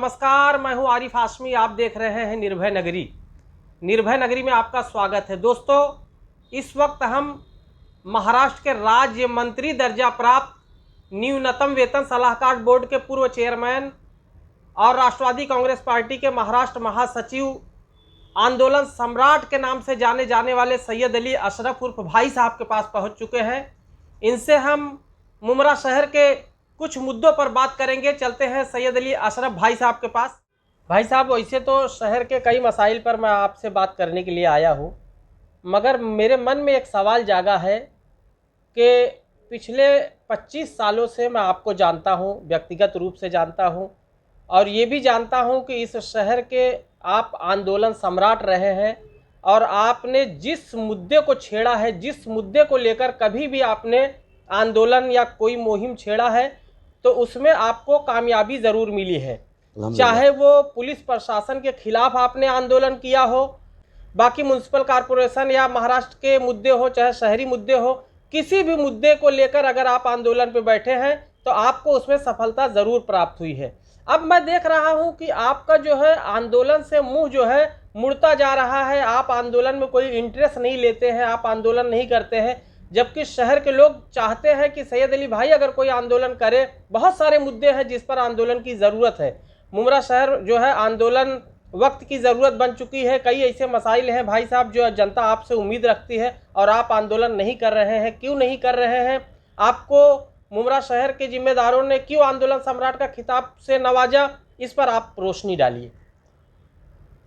नमस्कार, मैं हूं आरिफ हाशमी। आप देख रहे हैं निर्भय नगरी। निर्भय नगरी में आपका स्वागत है। दोस्तों, इस वक्त हम महाराष्ट्र के राज्य मंत्री दर्जा प्राप्त न्यूनतम वेतन सलाहकार बोर्ड के पूर्व चेयरमैन और राष्ट्रवादी कांग्रेस पार्टी के महाराष्ट्र महासचिव, आंदोलन सम्राट के नाम से जाने जाने वाले सैयद अली अशरफ उर्फ भाई साहब के पास पहुंच चुके हैं। इनसे हम मुमरा शहर के कुछ मुद्दों पर बात करेंगे। चलते हैं सैयद अली अशरफ भाई साहब के पास। भाई साहब, वैसे तो शहर के कई मसाइल पर मैं आपसे बात करने के लिए आया हूँ, मगर मेरे मन में एक सवाल जागा है कि पिछले 25 सालों से मैं आपको जानता हूँ, व्यक्तिगत रूप से जानता हूँ, और ये भी जानता हूँ कि इस शहर के आप आंदोलन सम्राट रहे हैं और आपने जिस मुद्दे को छेड़ा है, जिस मुद्दे को लेकर कभी भी आपने आंदोलन या कोई मुहिम छेड़ा है, तो उसमें आपको कामयाबी ज़रूर मिली है। चाहे वो पुलिस प्रशासन के खिलाफ आपने आंदोलन किया हो, बाकी म्युनिसिपल कॉरपोरेशन या महाराष्ट्र के मुद्दे हो, चाहे शहरी मुद्दे हो, किसी भी मुद्दे को लेकर अगर आप आंदोलन पे बैठे हैं तो आपको उसमें सफलता ज़रूर प्राप्त हुई है। अब मैं देख रहा हूं कि आपका जो है आंदोलन से मुंह जो है मुड़ता जा रहा है। आप आंदोलन में कोई इंटरेस्ट नहीं लेते हैं, आप आंदोलन नहीं करते हैं, जबकि शहर के लोग चाहते हैं कि सैयद अली भाई अगर कोई आंदोलन करे। बहुत सारे मुद्दे हैं जिस पर आंदोलन की ज़रूरत है। मुमरा शहर जो है आंदोलन वक्त की ज़रूरत बन चुकी है। कई ऐसे मसाइल हैं भाई साहब जो जनता आपसे उम्मीद रखती है और आप आंदोलन नहीं कर रहे हैं। क्यों नहीं कर रहे हैं? आपको मुमरा शहर के जिम्मेदारों ने क्यों आंदोलन सम्राट का खिताब से नवाजा? इस पर आप रोशनी डालिए।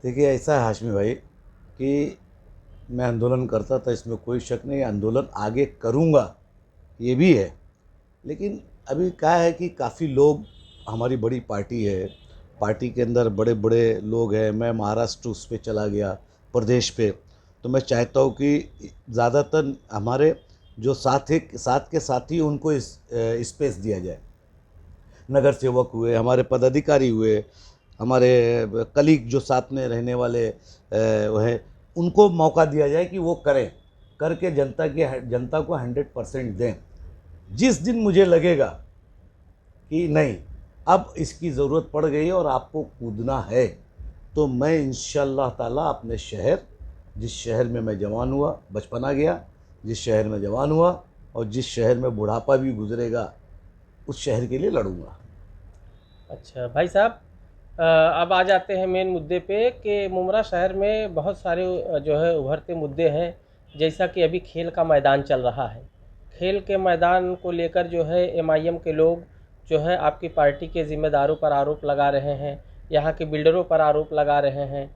देखिए, ऐसा है हाशमी भाई कि मैं आंदोलन करता था, इसमें कोई शक नहीं। आंदोलन आगे करूँगा ये भी है, लेकिन अभी क्या है कि काफ़ी लोग, हमारी बड़ी पार्टी है, पार्टी के अंदर बड़े बड़े लोग हैं। मैं महाराष्ट्र उस पे चला गया, प्रदेश पे, तो मैं चाहता हूँ कि ज़्यादातर हमारे जो साथ के साथी उनको स्पेस दिया जाए। नगर सेवक हुए, हमारे पदाधिकारी हुए, हमारे कलीग जो साथ में रहने वाले हैं, उनको मौका दिया जाए कि वो करें, करके जनता को 100% दें। जिस दिन मुझे लगेगा कि नहीं अब इसकी ज़रूरत पड़ गई और आपको कूदना है, तो मैं इंशाअल्लाह ताला अपने शहर, जिस शहर में मैं जवान हुआ, बचपना गया, जिस शहर में जवान हुआ और जिस शहर में बुढ़ापा भी गुजरेगा, उस शहर के लिए लड़ूंगा। अच्छा भाई साहब, अब आ जाते हैं मेन मुद्दे पे कि मुमरा शहर में बहुत सारे जो है उभरते मुद्दे हैं। जैसा कि अभी खेल का मैदान चल रहा है, खेल के मैदान को लेकर जो है एमआईएम के लोग जो है आपकी पार्टी के ज़िम्मेदारों पर आरोप लगा रहे हैं, यहाँ के बिल्डरों पर आरोप लगा रहे हैं।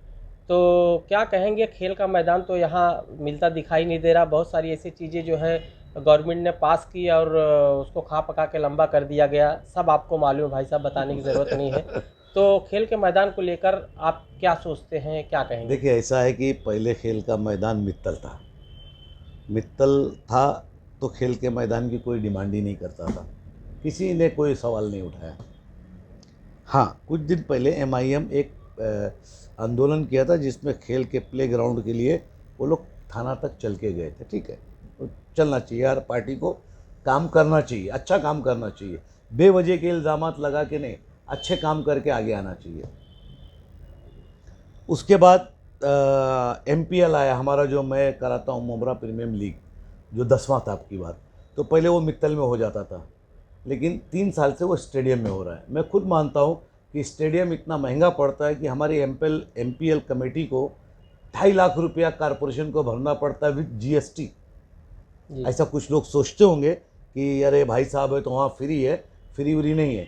तो क्या कहेंगे? खेल का मैदान तो यहाँ मिलता दिखाई नहीं दे रहा। बहुत सारी ऐसी चीज़ें जो है गवर्नमेंट ने पास की और उसको खा पका के लंबा कर दिया गया। सब आपको मालूम है भाई साहब, बताने की ज़रूरत नहीं है। तो खेल के मैदान को लेकर आप क्या सोचते हैं, क्या कहेंगे? देखिए, ऐसा है कि पहले खेल का मैदान मित्तल था, तो खेल के मैदान की कोई डिमांड ही नहीं करता था, किसी ने कोई सवाल नहीं उठाया। हाँ, कुछ दिन पहले एमआईएम एक आंदोलन किया था जिसमें खेल के प्लेग्राउंड के लिए वो लोग थाना तक चल के गए थे। ठीक है, तो चलना चाहिए यार, पार्टी को काम करना चाहिए, अच्छा काम करना चाहिए, बेवजह के इल्ज़ामात लगा के नहीं, अच्छे काम करके आगे आना चाहिए। उसके बाद एमपीएल आया हमारा, जो मैं कराता हूँ, मुमरा प्रीमियम लीग, जो 10वां था आपकी बात। तो पहले वो मित्तल में हो जाता था, लेकिन 3 साल से वो स्टेडियम में हो रहा है। मैं खुद मानता हूँ कि स्टेडियम इतना महंगा पड़ता है कि हमारी एमपीएल कमेटी को 2.5 लाख रुपया कॉरपोरेशन को भरना पड़ता है विद जीएसटी। ऐसा कुछ लोग सोचते होंगे कि अरे भाई साहब है तो वहाँ फ्री है, फ्री व्री नहीं है।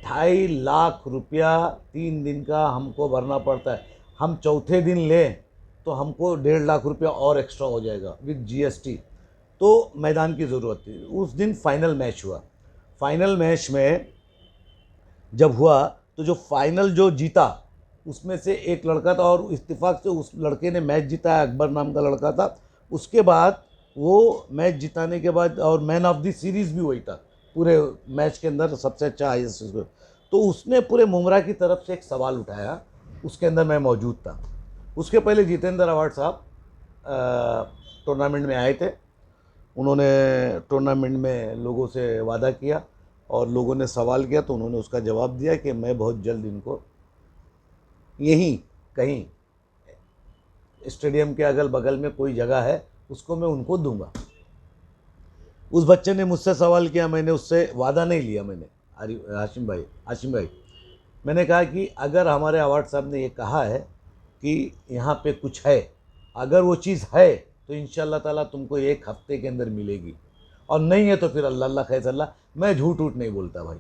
2.5 लाख रुपया 3 दिन का हमको भरना पड़ता है। हम चौथे दिन लें तो हमको 1.5 लाख रुपया और एक्स्ट्रा हो जाएगा विद जीएसटी। तो मैदान की ज़रूरत थी। उस दिन फाइनल मैच हुआ। फाइनल मैच में जब हुआ तो जो फाइनल जो जीता उसमें से एक लड़का था और इत्तेफाक से उस लड़के ने मैच जीता, अकबर नाम का लड़का था। उसके बाद वो मैच जिताने के बाद और मैन ऑफ द सीरीज़ भी वही था, पूरे मैच के अंदर सबसे अच्छा हाईएस्ट। तो उसने पूरे मुमरा की तरफ से एक सवाल उठाया, उसके अंदर मैं मौजूद था। उसके पहले जितेंद्र अवार्ड साहब टूर्नामेंट में आए थे। उन्होंने टूर्नामेंट में लोगों से वादा किया और लोगों ने सवाल किया तो उन्होंने उसका जवाब दिया कि मैं बहुत जल्द इनको यहीं कहीं स्टेडियम के अगल बगल में कोई जगह है, उसको मैं उनको दूंगा। उस बच्चे ने मुझसे सवाल किया, मैंने उससे वादा नहीं लिया। मैंने हाशिम भाई मैंने कहा कि अगर हमारे अवार्ड साहब ने ये कहा है कि यहाँ पे कुछ है, अगर वो चीज़ है तो इंशाल्लाह ताला तुमको 1 हफ्ते के अंदर मिलेगी, और नहीं है तो फिर अल्लाह अल्लाह खैर अल्लाह। मैं झूठ नहीं बोलता भाई।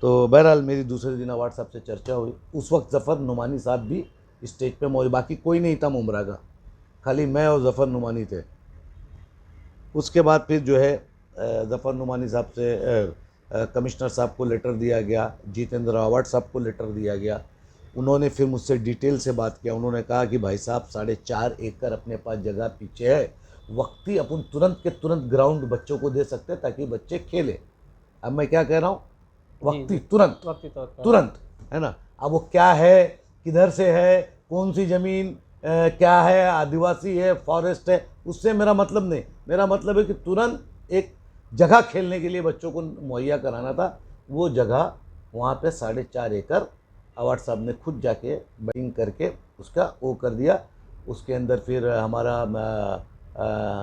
तो बहरहाल मेरी दूसरे दिन अवार्ड साहब से चर्चा हुई। उस वक्त ज़फ़र नुमानी साहब भी स्टेज पे मौजूद, बाकी कोई नहीं था मुमरा का, खाली मैं और ज़फ़र नुमानी थे। उसके बाद फिर जो है ज़फ़र नुमानी साहब से कमिश्नर साहब को लेटर दिया गया, जितेंद्र अवार्ड साहब को लेटर दिया गया। उन्होंने फिर मुझसे डिटेल से बात किया। उन्होंने कहा कि भाई साहब 4.5 एकड़ अपने पास जगह पीछे है, वक्ती अपन तुरंत के तुरंत ग्राउंड बच्चों को दे सकते हैं ताकि बच्चे खेलें। अब मैं क्या कह रहा हूँ, वक्ती तुरंत तुरंत, है ना। अब वो क्या है, किधर से है, कौन सी ज़मीन क्या है, आदिवासी है, फॉरेस्ट है, उससे मेरा मतलब नहीं। मेरा मतलब है कि तुरंत एक जगह खेलने के लिए बच्चों को मुहैया कराना था। वो जगह वहाँ पे 4.5 एकड़ अवार्ड साहब ने खुद जाके बाइंग करके उसका वो कर दिया। उसके अंदर फिर हमारा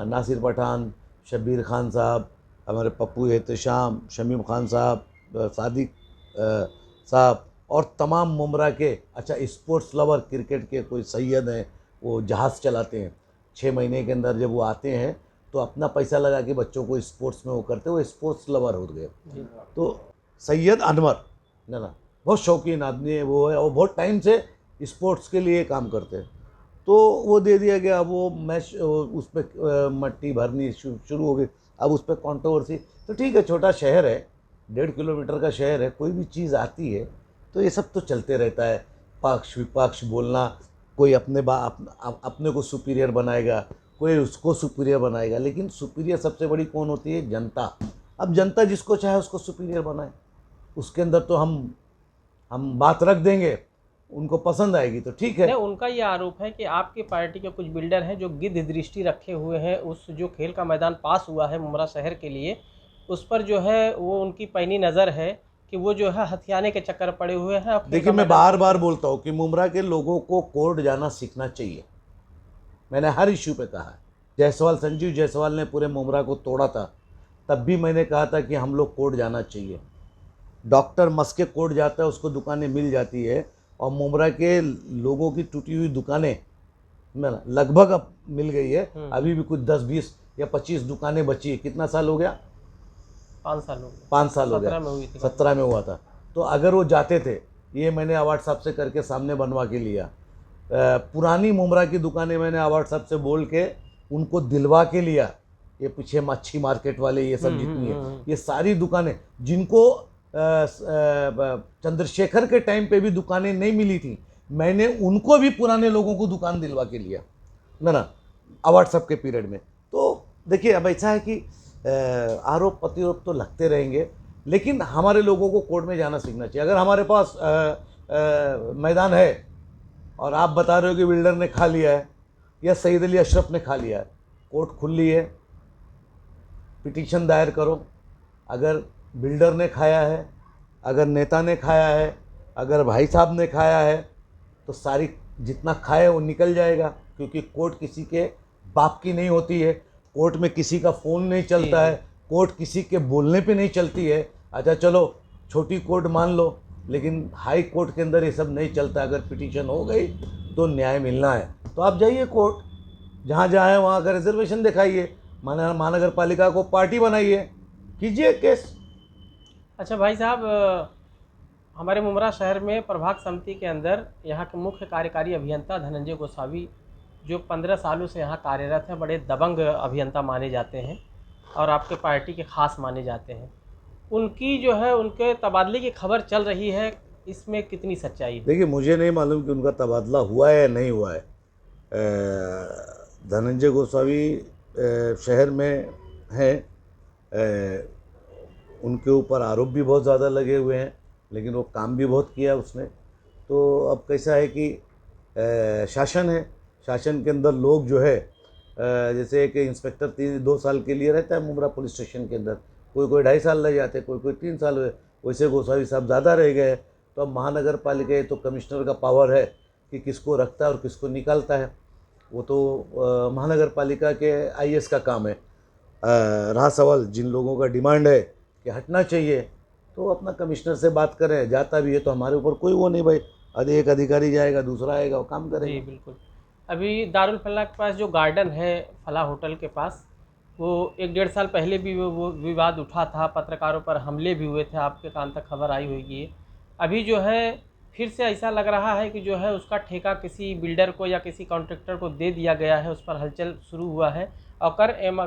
नासिर पठान, शब्बीर खान साहब, हमारे पप्पू एहतशाम, शमीम खान साहब, सादिक साहब और तमाम मुमरा के, अच्छा स्पोर्ट्स लवर क्रिकेट के कोई सैयद हैं, वो जहाज़ चलाते हैं। 6 महीने के अंदर जब वो आते हैं तो अपना पैसा लगा के बच्चों को स्पोर्ट्स में वो करते, वो स्पोर्ट्स लवर हो गए। तो सैयद अनवर ना बहुत शौकीन आदमी है वो, है और बहुत टाइम से स्पोर्ट्स के लिए काम करते हैं। तो वो दे दिया गया। वो मैच उस पर मट्टी भरनी शुरू हो गई। अब उस पर कॉन्ट्रोवर्सी, तो ठीक है, छोटा शहर है, 1.5 किलोमीटर का शहर है, कोई भी चीज़ आती है तो ये सब तो चलते रहता है। पक्ष विपक्ष बोलना, कोई अपने को सुपीरियर बनाएगा, कोई उसको सुपीरियर बनाएगा, लेकिन सुपीरियर सबसे बड़ी कौन होती है? जनता। अब जनता जिसको चाहे उसको सुपीरियर बनाए, उसके अंदर तो हम बात रख देंगे, उनको पसंद आएगी तो ठीक है। नहीं, उनका ये आरोप है कि आपकी पार्टी के कुछ बिल्डर हैं जो गिद्ध दृष्टि रखे हुए हैं। उस जो खेल का मैदान पास हुआ है मुमरा शहर के लिए, उस पर जो है वो उनकी पैनी नज़र है कि वो जो है हथियाने के चक्कर पड़े हुए हैं। देखिए, मैं बार बार बोलता हूँ कि मुमरा के लोगों को कोर्ट जाना सीखना चाहिए। मैंने हर इश्यू पे कहा है। जायसवाल, संजीव जायसवाल ने पूरे मुमरा को तोड़ा था, तब भी मैंने कहा था कि हम लोग कोर्ट जाना चाहिए। डॉक्टर मस्के कोर्ट जाता है, उसको दुकानें मिल जाती है, और मुमरा के लोगों की टूटी हुई दुकानें लगभग अब मिल गई है। अभी भी कुछ 10, 20 या 25 दुकानें बची है। कितना साल हो गया? 5 साल हो गए। 5 साल हो गया। 17 में हुआ था। तो अगर वो जाते थे, ये मैंने अवार्ड साहब से करके सामने बनवा के लिया। पुरानी मुमरा की दुकानें मैंने अवार्ड साहब से बोल के उनको दिलवा के लिया। ये पीछे मच्छी मार्केट वाले, ये सब जितनी है, ये सारी दुकानें जिनको चंद्रशेखर के टाइम पे भी दुकानें नहीं मिली थी, मैंने उनको भी पुराने लोगों को दुकान दिलवा के लिया ना अवार्ड साहब के पीरियड में। तो देखिए, अब ऐसा है कि आरोप प्रत्यारोप तो लगते रहेंगे, लेकिन हमारे लोगों को कोर्ट में जाना सीखना चाहिए। अगर हमारे पास मैदान है और आप बता रहे हो कि बिल्डर ने खा लिया है या सईद अली अशरफ ने खा लिया है, कोर्ट खुली है, पिटीशन दायर करो। अगर बिल्डर ने खाया है, अगर नेता ने खाया है, अगर भाई साहब ने खाया है, तो सारी जितना खाए वो निकल जाएगा, क्योंकि कोर्ट किसी के बाप की नहीं होती है। कोर्ट में किसी का फ़ोन नहीं चलता है, कोर्ट किसी के बोलने पे नहीं चलती है। अच्छा चलो, छोटी कोर्ट मान लो, लेकिन हाई कोर्ट के अंदर ये सब नहीं चलता। अगर पिटीशन हो गई तो न्याय मिलना है, तो आप जाइए कोर्ट, जहाँ जहाँ है वहाँ का रिजर्वेशन दिखाइए, महानगर पालिका को पार्टी बनाइए, कीजिए केस। अच्छा भाई साहब, हमारे मुमरा शहर में प्रभाग समिति के अंदर यहाँ के मुख्य कार्यकारी अभियंता धनंजय गोसावी, जो 15 सालों से यहाँ कार्यरत हैं, बड़े दबंग अभियंता माने जाते हैं और आपके पार्टी के ख़ास माने जाते हैं। उनकी जो है, उनके तबादले की खबर चल रही है, इसमें कितनी सच्चाई है? देखिए, मुझे नहीं मालूम कि उनका तबादला हुआ है या नहीं हुआ है। धनंजय गोसावी शहर में हैं, उनके ऊपर आरोप भी बहुत ज़्यादा लगे हुए हैं, लेकिन वो काम भी बहुत किया उसने। तो अब कैसा है कि शासन है, शासन के अंदर लोग जो है, जैसे एक इंस्पेक्टर 2 साल के लिए रहता है मुमरा पुलिस स्टेशन के अंदर, कोई 2.5 साल रह जाते, कोई 3 साल हुए। वैसे गोसावी साहब ज़्यादा रह गए, तो अब महानगर पालिका है तो कमिश्नर का पावर है कि किसको रखता है और किसको निकालता है, वो तो महानगर पालिका के आईएएस का काम है। रहा सवाल जिन लोगों का डिमांड है कि हटना चाहिए, तो अपना कमिश्नर से बात करें, जाता भी है तो हमारे ऊपर कोई वो नहीं भाई, एक अधिकारी जाएगा दूसरा आएगा वो काम जी करेगा। बिल्कुल। अभी दारुल फलाह के पास जो गार्डन है, फलाह होटल के पास, वो 1-1.5 साल पहले भी वो विवाद उठा था, पत्रकारों पर हमले भी हुए थे, आपके कान तक खबर आई होगी ये। अभी जो है फिर से ऐसा लग रहा है कि जो है उसका ठेका किसी बिल्डर को या किसी कॉन्ट्रैक्टर को दे दिया गया है, उस पर हलचल शुरू हुआ है। और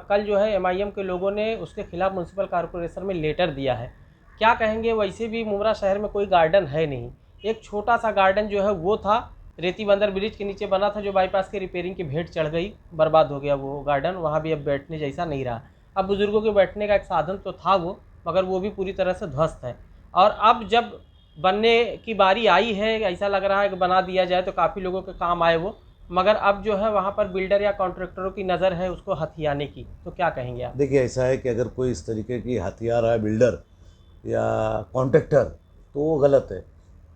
कल जो है एमआईएम के लोगों ने उसके खिलाफ म्यूनसिपल कॉरपोरेशन में लेटर दिया है। क्या कहेंगे, वैसे भी मुमरा शहर में कोई गार्डन है नहीं, एक छोटा सा गार्डन जो है वो था, रेती बंदर ब्रिज के नीचे बना था, जो बाईपास के रिपेयरिंग की भेंट चढ़ गई, बर्बाद हो गया वो गार्डन, वहाँ भी अब बैठने जैसा नहीं रहा। अब बुज़ुर्गों के बैठने का एक साधन तो था वो, मगर वो भी पूरी तरह से ध्वस्त है। और अब जब बनने की बारी आई है, ऐसा लग रहा है कि बना दिया जाए तो काफ़ी लोगों के काम आए वो, मगर अब जो है वहाँ पर बिल्डर या कॉन्ट्रैक्टरों की नज़र है उसको हथियाने की। तो क्या कहेंगे आप? देखिए ऐसा है कि अगर कोई इस तरीके की हथियार है बिल्डर या कॉन्ट्रैक्टर तो वो गलत है।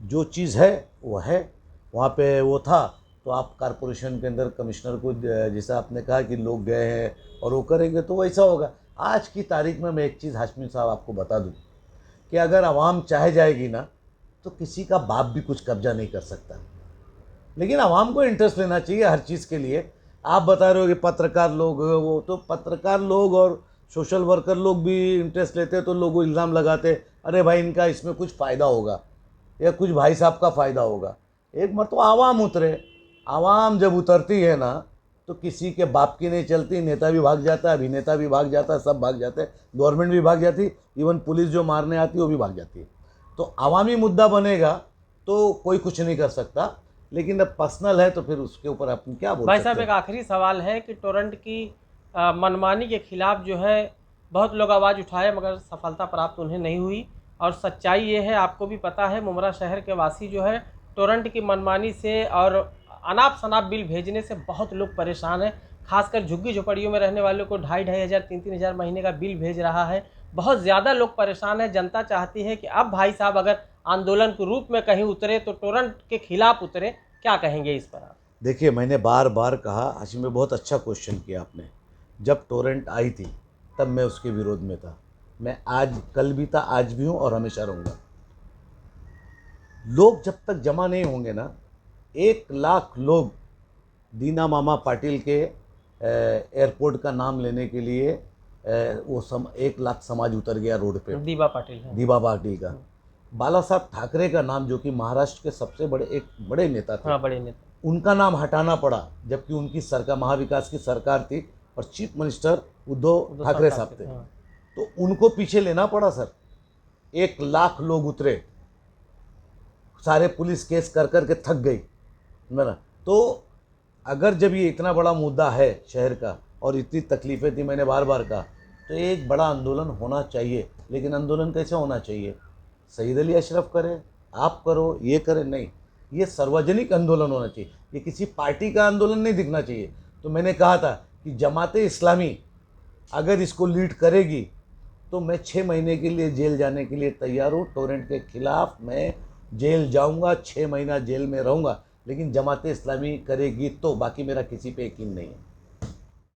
जो चीज़ है वो है, वहाँ पे वो था तो आप कारपोरेशन के अंदर कमिश्नर को जैसा आपने कहा कि लोग गए हैं और वो करेंगे तो वैसा होगा। आज की तारीख में मैं एक चीज़ हाशमी साहब आपको बता दूँ कि अगर आवाम चाहे जाएगी ना तो किसी का बाप भी कुछ कब्जा नहीं कर सकता, लेकिन आवाम को इंटरेस्ट लेना चाहिए हर चीज़ के लिए। आप बता रहे हो कि पत्रकार लोग, वो तो पत्रकार लोग और सोशल वर्कर लोग भी इंटरेस्ट लेते तो लोग इल्ज़ाम लगाते अरे भाई इनका इसमें कुछ फ़ायदा होगा या कुछ भाई साहब का फ़ायदा होगा। एक मरतबा आवाम उतरे, आवाम जब उतरती है ना तो किसी के बाप की नहीं चलती, नेता भी भाग जाता है, अभिनेता भी भाग जाता है, सब भाग जाते हैं, गवर्नमेंट भी भाग जाती, इवन पुलिस जो मारने आती है वो भी भाग जाती है। तो अवामी मुद्दा बनेगा तो कोई कुछ नहीं कर सकता, लेकिन अब पर्सनल है तो फिर उसके ऊपर अपन क्या बोल भाई सकते साहब, एक हैं। आखिरी सवाल है कि टोरंट की मनमानी के खिलाफ जो है बहुत लोग आवाज़ उठाए, मगर सफलता प्राप्त उन्हें नहीं हुई। और सच्चाई ये है, आपको भी पता है, मुमरा शहर के वासी जो है टोरंट की मनमानी से और अनाप शनाप बिल भेजने से बहुत लोग परेशान हैं। खासकर झुग्गी झोपड़ियों में रहने वालों को 2,500 3,000 महीने का बिल भेज रहा है। बहुत ज़्यादा लोग परेशान हैं। जनता चाहती है कि अब भाई साहब अगर आंदोलन के रूप में कहीं उतरे तो टोरंट के खिलाफ उतरे। क्या कहेंगे इस पर आप? देखिए मैंने बार बार कहा, हाशिम में बहुत अच्छा क्वेश्चन किया आपने। जब टोरेंट आई थी तब मैं उसके विरोध में था, मैं आज कल भी था, आज भी हूँ और हमेशा रहूँगा। लोग जब तक जमा नहीं होंगे ना, 1 लाख लोग दीना मामा पाटिल के एयरपोर्ट का नाम लेने के लिए 1 लाख समाज उतर गया रोड पे। दीबा पाटिल है। दीबा पाटिल का, बाला साहब ठाकरे का नाम, जो कि महाराष्ट्र के सबसे बड़े एक बड़े नेता थे, हाँ, बड़े नेता। उनका नाम हटाना पड़ा, जबकि उनकी सरकार महाविकास की सरकार थी और चीफ मिनिस्टर उद्धव ठाकरे साहब थे। हाँ। तो उनको पीछे लेना पड़ा सर। 1 लाख लोग उतरे, सारे पुलिस केस कर कर के थक गई मेरा। तो अगर जब ये इतना बड़ा मुद्दा है शहर का और इतनी तकलीफ़ें थी, मैंने बार बार कहा, तो एक बड़ा आंदोलन होना चाहिए। लेकिन आंदोलन कैसे होना चाहिए? सईद अली अशरफ करे, आप करो, ये करें, नहीं, ये सार्वजनिक आंदोलन होना चाहिए, ये किसी पार्टी का आंदोलन नहीं दिखना चाहिए। तो मैंने कहा था कि जमाते इस्लामी अगर इसको लीड करेगी तो मैं 6 महीने के लिए जेल जाने के लिए तैयार हूँ। टोरेंट के खिलाफ मैं जेल जाऊँगा, 6 महीना जेल में रहूँगा, लेकिन जमाते इस्लामी करेगी तो, बाकी मेरा किसी पे यकीन नहीं है।